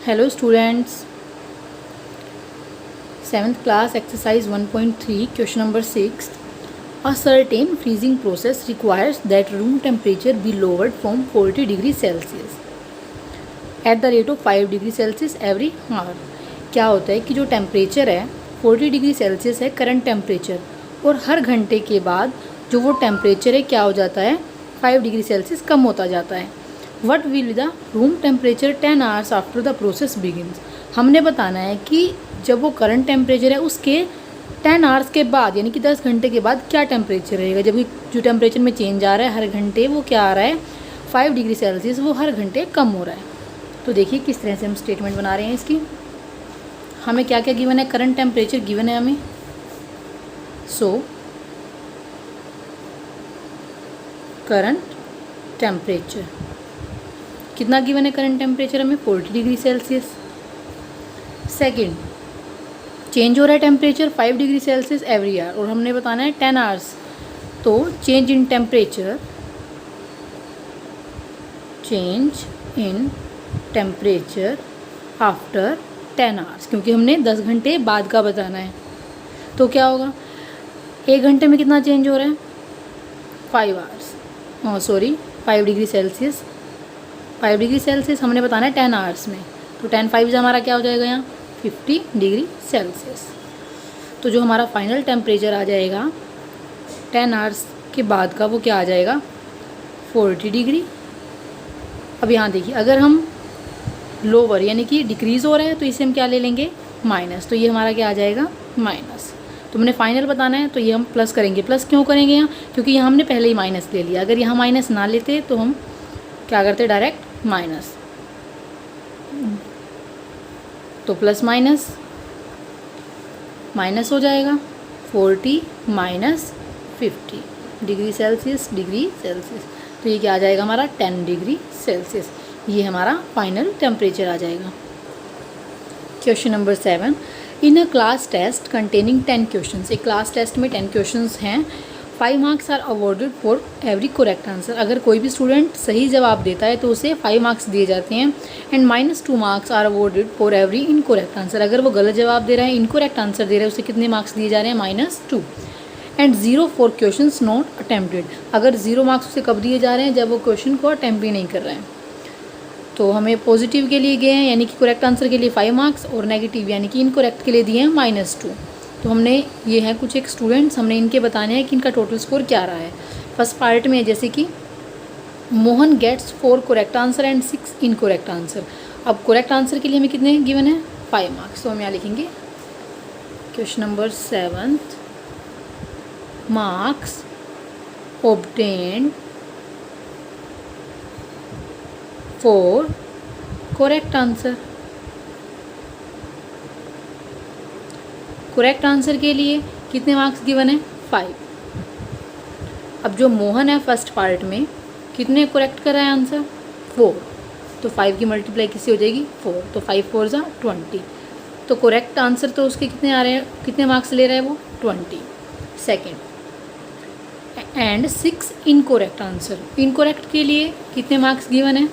Hello students, 7th class exercise 1.3 question number 6. A certain freezing process requires that room temperature be lowered from 40 degrees Celsius at the rate of 5 degree Celsius every hour. क्या होता है कि जो temperature है 40 degree Celsius है current temperature, और हर घंटे के बाद जो वो टेम्परेचर है क्या हो जाता है 5 डिग्री सेल्सियस कम होता जाता है. What will be the room temperature 10 hours after the process begins. हमने बताना है कि जब वो करंट टेम्परेचर है उसके 10 आवर्स के बाद यानी कि 10 घंटे के बाद क्या टेम्परेचर रहेगा. जबकि जो टेम्परेचर में चेंज आ रहा है हर घंटे वो क्या आ रहा है 5 डिग्री सेल्सियस, वो हर घंटे कम हो रहा है. तो देखिए किस तरह से हम स्टेटमेंट बना रहे हैं इसकी. हमें क्या क्या गिवन है, करंट टेम्परेचर गिवन है हमें. सो करंट टेम्परेचर कितना गिवन है, करंट टेम्परेचर हमें 40 डिग्री सेल्सियस. सेकंड, चेंज हो रहा है temperature 5 degree Celsius every hour, और हमने बताना है 10 आवर्स. तो change in temperature after 10 hours, क्योंकि हमने 10 घंटे बाद का बताना है. तो क्या होगा, एक घंटे में कितना चेंज हो रहा है 5 hours, 5 degree Celsius. 5 degree Celsius हमने बताना है 10 आवर्स में, तो 10 5 हमारा क्या हो जाएगा यहाँ 50 डिग्री सेल्सियस. तो जो हमारा फाइनल टेम्परेचर आ जाएगा 10 आवर्स के बाद का वो क्या आ जाएगा 40 डिग्री. अब यहाँ देखिए, अगर हम लोअर यानी कि डिक्रीज़ हो रहा है तो इसे हम क्या ले लेंगे माइनस, तो ये हमारा क्या आ जाएगा माइनस. तो हमने फाइनल बताना है तो ये हम प्लस करेंगे. प्लस क्यों करेंगे यहाँ, क्योंकि यहाँ हमने पहले ही माइनस ले लिया. अगर यहाँ माइनस ना लेते तो हम क्या करते डायरेक्ट माइनस. तो प्लस माइनस माइनस हो जाएगा 40 माइनस 50 डिग्री सेल्सियस. तो ये क्या आ जाएगा हमारा 10 डिग्री सेल्सियस. ये हमारा फाइनल टेम्परेचर आ जाएगा. Question number 7. In a class test containing 10 questions. एक क्लास टेस्ट में 10 क्वेश्चंस हैं. 5 marks are awarded for every correct answer. अगर कोई भी स्टूडेंट सही जवाब देता है तो उसे 5 मार्क्स दिए जाते हैं. And -2 marks are awarded for every incorrect answer. अगर वो गलत जवाब दे रहा है, इनकरेक्ट आंसर दे रहा है, उसे कितने मार्क्स दिए जा रहे हैं -2. And 0 for question not attempted. अगर 0 मार्क्स उसे कब दिए जा रहे हैं, जब वो क्वेश्चन को अटेम्प्ट ही नहीं कर रहे हैं. तो हमें पॉजिटिव के लिए गए हैं यानी कि करेक्ट आंसर के लिए 5 मार्क्स, और नेगेटिव यानी कि इनकरेक्ट के लिए दिए हैं -2. तो हमने ये है कुछ एक स्टूडेंट्स, हमने इनके बताने हैं कि इनका टोटल स्कोर क्या रहा है. फर्स्ट पार्ट में जैसे कि Mohan gets 4 correct answer and 6 incorrect answer. अब करेक्ट आंसर के लिए हमें कितने गिवन है 5 मार्क्स. तो हम यहाँ लिखेंगे question number 7 marks obtained for correct answer. Correct answer के लिए कितने मार्क्स गिवन है 5. अब जो मोहन है फर्स्ट पार्ट में कितने करेक्ट कर रहा है आंसर 4, तो 5 की मल्टीप्लाई किससे हो जाएगी 4, तो 5 4 ज़ा 20. तो करेक्ट आंसर तो उसके कितने आ रहे हैं, कितने मार्क्स ले रहा है वो 20. Second, and 6 incorrect answer. Incorrect के लिए कितने मार्क्स गिवन है,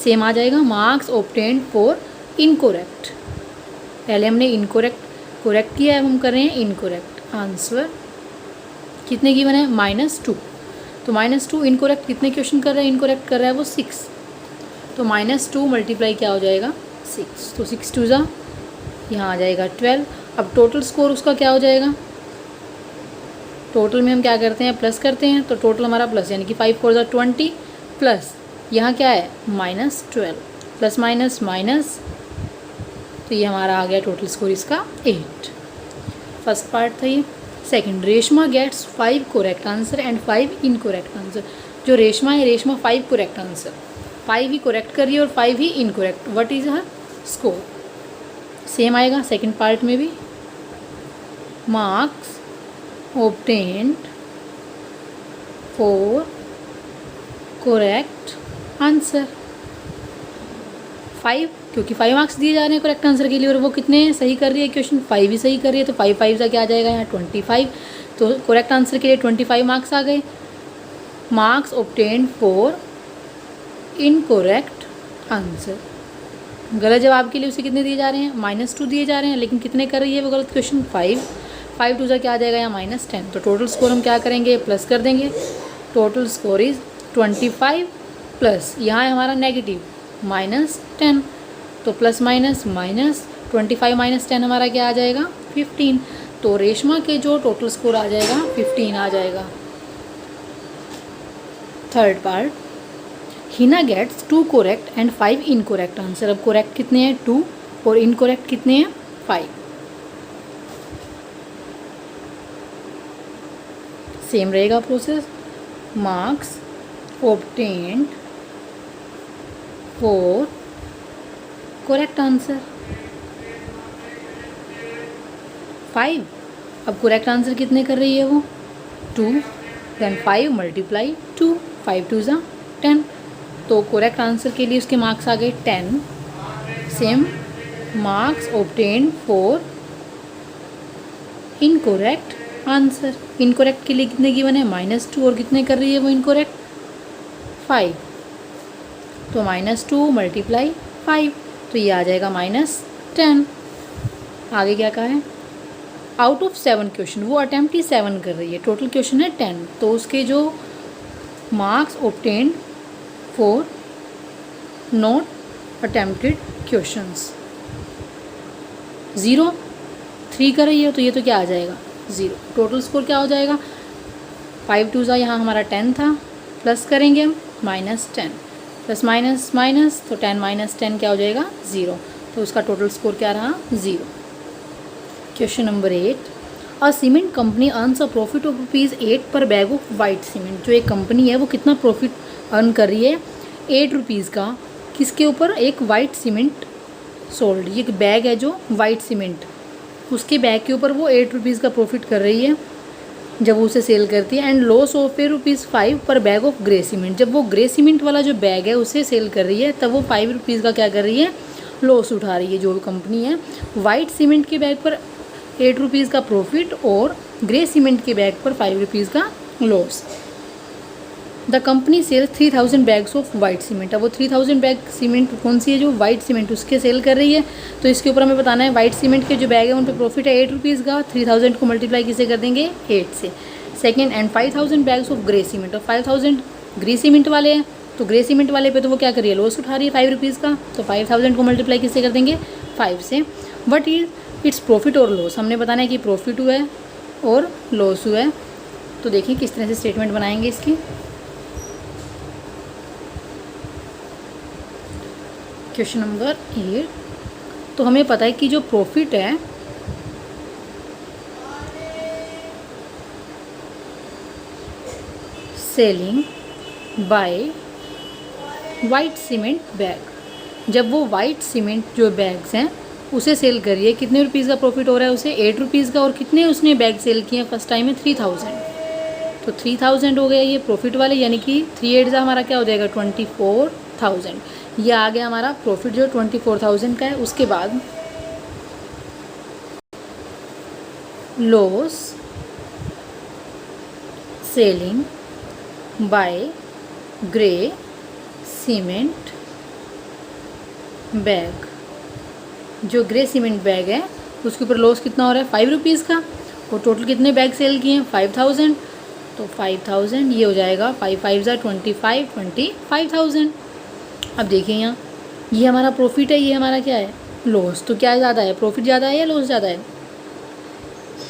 सेम आ जाएगा मार्क्स ऑब्टेन्ड फॉर इनकरेक्ट. पहले हमने इनकरेक्ट करेक्ट किया है, हम कर रहे हैं इनकरेक्ट. आंसर कितने गिवन है -2. तो -2 इनकरेक्ट कितने क्वेश्चन कर रहा है, इनकरेक्ट कर रहा है वो 6. तो -2 मल्टीप्लाई क्या हो जाएगा 6, तो 6 2 ज़ा यहाँ आ जाएगा 12. अब टोटल स्कोर उसका क्या हो जाएगा, टोटल में हम क्या करते हैं प्लस करते हैं, तो टोटल हमारा प्लस यानी कि 5 4 ज़ा 20 प्लस यहाँ क्या है -12 प्लस माइनस माइनस, तो ये हमारा आ गया टोटल स्कोर इसका 8. फर्स्ट पार्ट था ये. Second, Reshma gets 5 correct answer and 5 incorrect answer. जो रेशमा है, रेशमा 5 करेक्ट आंसर, 5 ही करेक्ट कर रही है और 5 ही incorrect. What is her score, same आएगा सेकंड पार्ट में भी. Marks obtained for correct answer 5, क्योंकि 5 मार्क्स दिए जा रहे हैं करेक्ट आंसर के लिए, और वो कितने सही कर रही है क्वेश्चन 5 ही सही कर रही है. तो 5 5 का क्या आ जाएगा यहाँ 25. तो करेक्ट आंसर के लिए 25 मार्क्स आ गए. Marks obtained for incorrect answer गलत जवाब के लिए उसे कितने दिए जा रहे हैं, -2 दिए जा रहे हैं, लेकिन कितने कर रही है वो गलत क्वेश्चन, 5। 5 टू क्या आ जाएगा यहाँ -10। तो टोटल स्कोर हम क्या करेंगे, प्लस कर देंगे। टोटल स्कोर इज़ 25 प्लस यहाँ है हमारा नेगेटिव -10, तो प्लस माइनस -25 - 10 हमारा क्या आ जाएगा, 15। तो रेशमा के जो टोटल स्कोर आ जाएगा 15 आ जाएगा। Third part, Hina gets 2 correct and 5 incorrect answer. अब करेक्ट कितने हैं 2 और इनकरेक्ट कितने हैं 5। सेम रहेगा process. Marks obtained for correct answer 5। अब करेक्ट आंसर कितने कर रही है वो 2, देन 5 मल्टीप्लाई 2, 5 2 ज़ा 10। तो करेक्ट आंसर के लिए उसके मार्क्स आ गए 10। Same marks obtained for incorrect answer. Incorrect के लिए कितने गिवन है -2 और कितने कर रही है वो इनकरेक्ट 5। तो -2 मल्टीप्लाई 5, तो ये आ जाएगा -10। आगे क्या कहा है, आउट ऑफ 7 क्वेश्चन, वो अटैम्प्ट ही 7 कर रही है, टोटल क्वेश्चन है 10। तो उसके जो marks obtained for not attempted questions 0, 3 कर रही है, तो ये तो क्या आ जाएगा 0। टोटल स्कोर क्या हो जाएगा, 5 2 ज़ा यहाँ हमारा 10 था, प्लस करेंगे हम -10, प्लस माइनस तो 10 - 10 क्या हो जाएगा 0। तो उसका टोटल स्कोर क्या रहा 0। Question number 8, a cement company earns a profit of ₹8 पर बैग ऑफ वाइट सीमेंट। जो एक कंपनी है वो कितना प्रॉफिट अर्न कर रही है, 8 रुपीज़ का, किसके ऊपर, एक वाइट सीमेंट सोल्ड। ये बैग है जो वाइट सीमेंट, उसके बैग के ऊपर वो 8 रुपीज़ का प्रॉफिट कर रही है जब वो उसे सेल करती है। एंड लॉस ऑफ ₹5 पर बैग ऑफ ग्रे सीमेंट। जब वो ग्रे सीमेंट वाला जो बैग है उसे सेल कर रही है तब वो 5 रुपीज़ का क्या कर रही है, लॉस उठा रही है जो कंपनी है। वाइट सीमेंट के बैग पर 8 रुपीज़ का प्रॉफिट और ग्रे सीमेंट के बैग पर 5 रुपीज़ का loss. The company sells 3000 bags of white cement. अब वो 3000 बैग सीमेंट कौन सी है, जो वाइट सीमेंट उसके सेल कर रही है। तो इसके ऊपर हमें बताना है वाइट सीमेंट के जो बैग है उन पर प्रॉफिट है 8 रुपीज़ का, 3000 को मल्टीप्लाई किसे कर देंगे 8 से। Second, and 5000 bags of grey cement. और 5000 ग्रे सीमेंट वाले हैं, तो ग्रे सीमेंट वाले पे तो वो क्या कर रही है, लॉस उठा रही है 5 रुपीज़ का। तो 5000 को मल्टीप्लाई किससे कर देंगे 5 से। वट इज इट्स प्रॉफिट और लॉस, हमने बताना है कि प्रॉफिट हुआ है और लॉस हुआ है। तो देखिए किस तरह से स्टेटमेंट बनाएंगे इसकी। क्वेश्चन नंबर 8, तो हमें पता है कि जो प्रॉफिट है selling by white cement bag. जब वो वाइट सीमेंट जो बैग्स हैं उसे सेल करिए, कितने रुपीज़ का प्रॉफिट हो रहा है उसे 8 रुपीज़ का। और कितने उसने बैग सेल किए हैं फर्स्ट टाइम में 3000, तो 3000 हो गया ये प्रॉफिट वाले, यानी कि 3 8 हमारा क्या हो जाएगा 24,000। ये आ गया हमारा प्रॉफिट जो 24,000 का है। उसके बाद loss selling by grey cement bag. जो ग्रे सीमेंट बैग है उसके ऊपर लॉस कितना हो रहा है 5 रुपीज़ का। और टोटल कितने बैग सेल किए हैं 5000, तो 5000 ये हो जाएगा 5 5 ज़ा 25,000। अब देखिए यहाँ ये हमारा प्रॉफिट है, ये हमारा क्या है लॉस। तो क्या ज़्यादा है, प्रॉफिट ज़्यादा है या लॉस ज़्यादा है।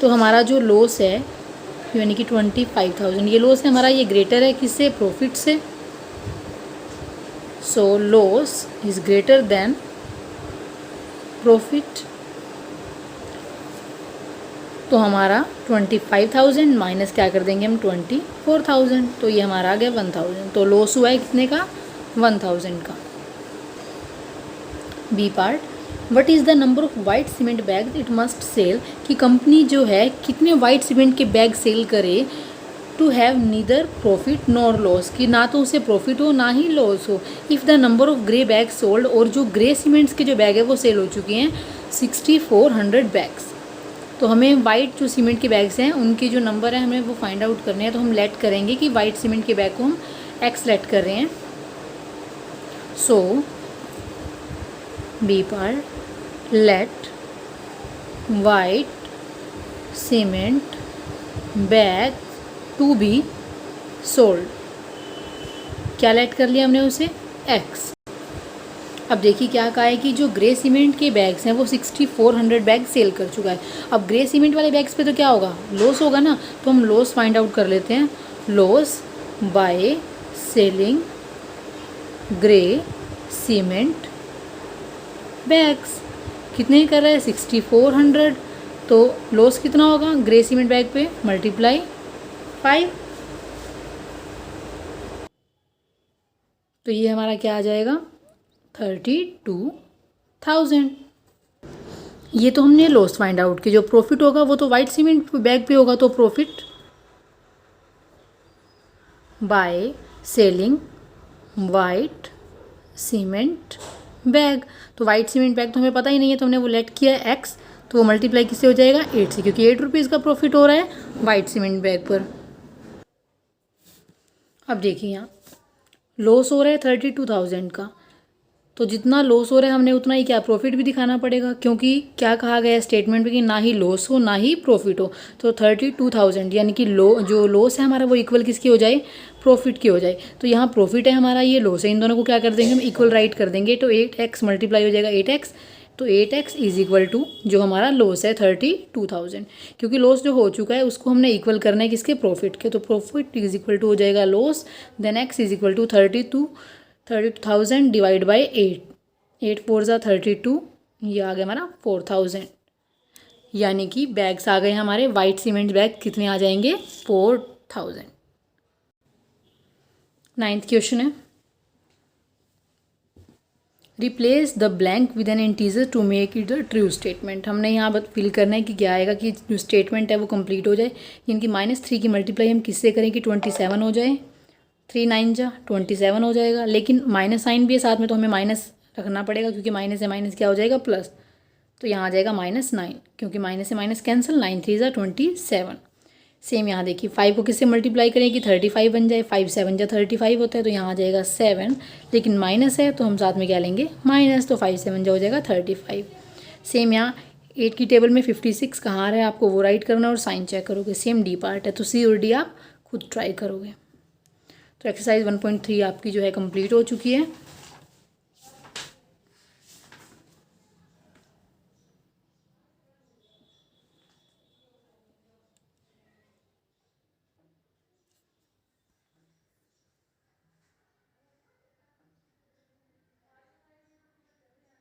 तो हमारा जो लॉस है यानी कि 25,000 ये लॉस है हमारा, ये ग्रेटर है किससे, प्रॉफिट से। So loss is greater than profit. तो हमारा 25,000 माइनस क्या कर देंगे हम 24,000, तो ये हमारा आ गया 1000। तो लॉस हुआ है कितने का 1000 का। B part, what is the number of white cement bag it must sell. कि कंपनी जो है कितने वाइट सीमेंट के बैग सेल करे to have neither profit nor loss, कि ना तो उसे प्रॉफिट हो ना ही लॉस हो। If the number of grey bag sold, और जो ग्रे सीमेंट्स के जो बैग है वो सेल हो चुके हैं 6400 बैग्स। तो हमें वाइट जो सीमेंट के बैग्स हैं उनके जो नंबर है हमें वो फाइंड आउट करने हैं। तो हम लेट करेंगे कि वाइट सीमेंट के बैग को हम एक्स लेट कर रहे हैं। So B part, let white cement bag to be sold. क्या लेट कर लिया हमने उसे, एक्स। अब देखिए क्या कहा है कि जो ग्रे सीमेंट के बैग्स हैं वो 6400 बैग सेल कर चुका है। अब ग्रे सीमेंट वाले बैग्स पे तो क्या होगा, लॉस होगा ना, तो हम लॉस फाइंड आउट कर लेते हैं। Loss by selling grey cement bags, कितने कर रहा है 6400, तो लॉस कितना होगा ग्रे सीमेंट बैग पे, मल्टीप्लाई 5। तो ये हमारा क्या आ जाएगा 32,000। ये तो हमने लॉस फाइंड आउट की, जो प्रॉफिट होगा वो तो वाइट सीमेंट बैग पे होगा, तो profit by selling white cement bag. तो वाइट सीमेंट बैग तो हमें पता ही नहीं है, तो हमने वो लेट किया है एक्स, तो वो मल्टीप्लाई किससे हो जाएगा 8 से, क्योंकि 8 रुपीज़ का प्रॉफिट हो रहा है वाइट सीमेंट बैग पर। अब देखिए यहाँ लॉस हो रहा है 32,000 का, तो जितना लॉस हो रहा है हमने उतना ही क्या प्रॉफिट भी दिखाना पड़ेगा, क्योंकि क्या कहा गया है स्टेटमेंट में कि ना ही लॉस हो ना ही प्रॉफिट हो। तो 32,000 यानी कि जो लॉस है हमारा वो इक्वल किसकी हो जाए, प्रॉफिट की हो जाए। तो यहाँ प्रॉफिट है हमारा, ये लॉस है, इन दोनों को क्या कर देंगे हम इक्वल राइट कर देंगे। तो 8x मल्टीप्लाई हो जाएगा 8x, तो 8x इज इक्वल टू जो हमारा लॉस है 32,000, क्योंकि लॉस जो हो चुका है उसको हमने इक्वल करना है किसके, प्रॉफिट के। तो प्रॉफिट इज इक्वल टू हो जाएगा loss, then x is equal to 32,000 divide by 8, 8 4 ज़ा 32, ये आ गया हमारा 4000। यानी कि बैग्स आ गए हमारे वाइट सीमेंट बैग, कितने आ जाएंगे 4000। 9th क्वेश्चन है, replace the blank with an integer to make it the true statement. हमने यहाँ फिल करना है कि क्या आएगा कि जो स्टेटमेंट है वो कंप्लीट हो जाए। यानी कि -3 की मल्टीप्लाई हम किससे करें कि 27 हो जाए, 3 9 जा 27 हो जाएगा, लेकिन माइनस साइन भी है साथ में, तो हमें माइनस रखना पड़ेगा, क्योंकि माइनस से माइनस क्या हो जाएगा प्लस, तो यहाँ आ जाएगा -9, क्योंकि माइनस से माइनस कैंसिल, 9 3 ज़ा 27। सेम यहाँ देखिए 5 को किससे मल्टीप्लाई करें कि 35 बन जाए, 5 7 जा 35 होता है, तो यहाँ आ जाएगा 7, लेकिन माइनस है तो हम साथ में क्या लेंगे माइनस, तो 5 7 जा हो जाएगा 35। सेम यहाँ 8 की टेबल में 56 कहाँ आ रहा है आपको वो राइट करना और साइन चेक करोगे। सेम डी पार्ट है, तो सी और डी आप खुद ट्राई करोगे। तो एक्सरसाइज 1.3 आपकी जो है कंप्लीट हो चुकी है।